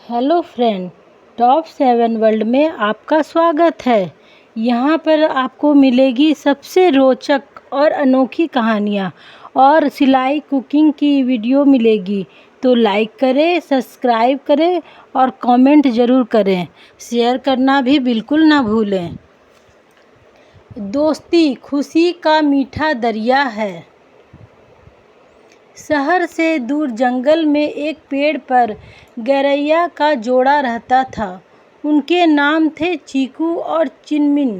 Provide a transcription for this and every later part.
Hello friend, top 7 world में आपका स्वागत है। यहाँ पर आपको मिलेगी सबसे रोचक और अनोखी कहानियाँ और सिलाई कुकिंग की वीडियो मिलेगी। तो लाइक करें, सब्सक्राइब करें और कमेंट ज़रूर करें। शेयर करना भी बिल्कुल ना भूलें। दोस्ती खुशी का मीठा दरिया है। शहर से दूर जंगल में एक पेड़ पर गौरैया का जोड़ा रहता था। उनके नाम थे चीकू और चिनमिन।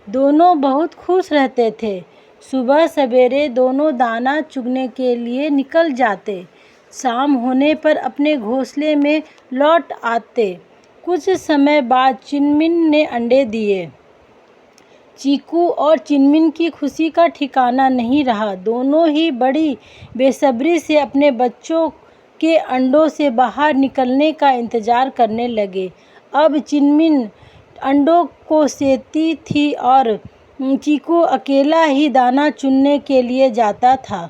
दोनों बहुत खुश रहते थे। सुबह सवेरे दोनों दाना चुगने के लिए निकल जाते। शाम होने पर अपने घोंसले में लौट आते। कुछ समय बाद चिनमिन ने अंडे दिए। चीकू और चिनमिन की खुशी का ठिकाना नहीं रहा। दोनों ही बड़ी बेसब्री से अपने बच्चों के अंडों से बाहर निकलने का इंतज़ार करने लगे। अब चिनमिन अंडों को सेती थी और चीकू अकेला ही दाना चुनने के लिए जाता था।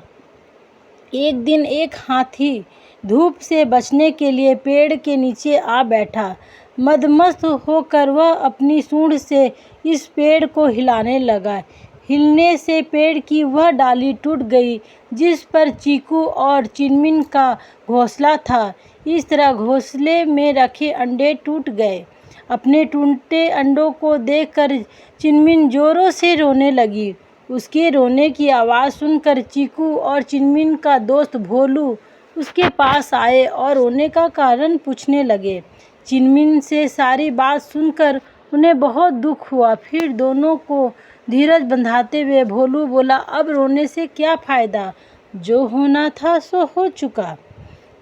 एक दिन एक हाथी धूप से बचने के लिए पेड़ के नीचे आ बैठा। मदमस्त होकर वह अपनी सूंड से इस पेड़ को हिलाने लगा। हिलने से पेड़ की वह डाली टूट गई जिस पर चीकू और चिनमिन का घोंसला था। इस तरह घोंसले में रखे अंडे टूट गए। अपने टूटे अंडों को देखकर चिनमिन जोरों से रोने लगी। उसके रोने की आवाज़ सुनकर चीकू और चिनमिन का दोस्त भोलू उसके पास आए और रोने का कारण पूछने लगे। चिनमिन से सारी बात सुनकर उन्हें बहुत दुख हुआ। फिर दोनों को धीरज बंधाते हुए भोलू बोला, अब रोने से क्या फ़ायदा, जो होना था सो हो चुका।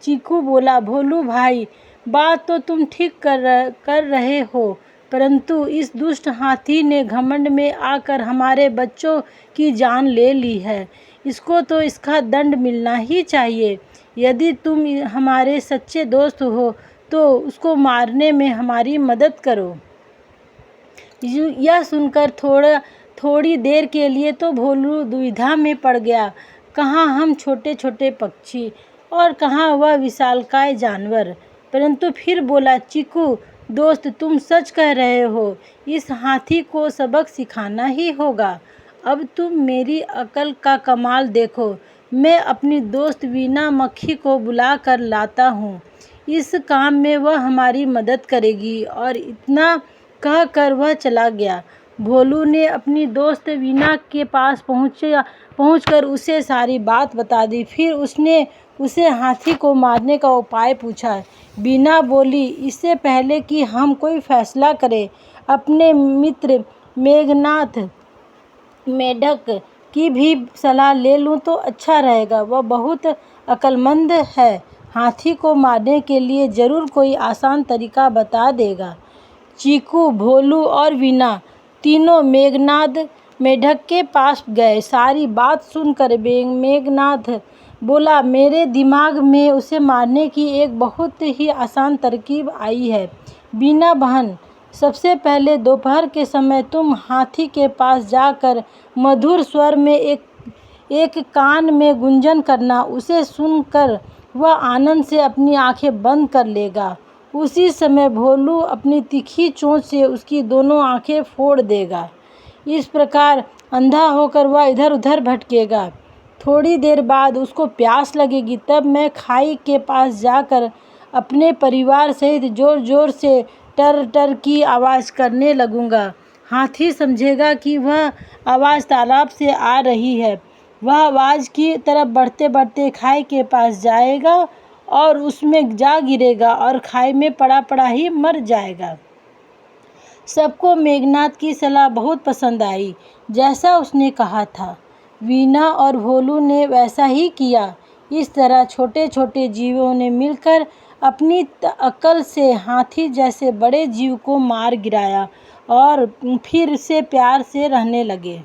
चीकू बोला, भोलू भाई, बात तो तुम ठीक कर रहे हो, परंतु इस दुष्ट हाथी ने घमंड में आकर हमारे बच्चों की जान ले ली है। इसको तो इसका दंड मिलना ही चाहिए। यदि तुम हमारे सच्चे दोस्त हो तो उसको मारने में हमारी मदद करो। यह सुनकर थोड़ी देर के लिए तो भोलू दुविधा में पड़ गया। कहाँ हम छोटे छोटे पक्षी और कहाँ वह विशालकाय जानवर। परंतु फिर बोला, चीकू दोस्त, तुम सच कह रहे हो। इस हाथी को सबक सिखाना ही होगा। अब तुम मेरी अकल का कमाल देखो। मैं अपनी दोस्त वीना मक्खी को बुला कर लाता हूँ। इस काम में वह हमारी मदद करेगी। और इतना कहकर वह चला गया। भोलू ने अपनी दोस्त वीना के पास पहुंचकर उसे सारी बात बता दी। फिर उसने उसे हाथी को मारने का उपाय पूछा। वीना बोली, इससे पहले कि हम कोई फैसला करें, अपने मित्र मेढक की भी सलाह ले लूं तो अच्छा रहेगा। वह बहुत अक्लमंद है। हाथी को मारने के लिए ज़रूर कोई आसान तरीका बता देगा। चीकू, भोलू और वीना तीनों मेढक के पास गए। सारी बात सुनकर मेघनाथ बोला, मेरे दिमाग में उसे मारने की एक बहुत ही आसान तरकीब आई है। वीना बहन, सबसे पहले दोपहर के समय तुम हाथी के पास जाकर मधुर स्वर में एक कान में गुंजन करना। उसे सुनकर वह आनंद से अपनी आंखें बंद कर लेगा। उसी समय भोलू अपनी तीखी चोंच से उसकी दोनों आंखें फोड़ देगा। इस प्रकार अंधा होकर वह इधर उधर भटकेगा। थोड़ी देर बाद उसको प्यास लगेगी। तब मैं खाई के पास जाकर अपने परिवार सहित जोर जोर से टर टर की आवाज़ करने लगूंगा। हाथी समझेगा कि वह आवाज़ तालाब से आ रही है। वह आवाज़ की तरफ बढ़ते बढ़ते खाई के पास जाएगा और उसमें जा गिरेगा और खाई में पड़ा पड़ा ही मर जाएगा। सबको मेघनाथ की सलाह बहुत पसंद आई। जैसा उसने कहा था, वीना और भोलू ने वैसा ही किया। इस तरह छोटे छोटे जीवों ने मिलकर अपनी अकल से हाथी जैसे बड़े जीव को मार गिराया और फिर से प्यार से रहने लगे।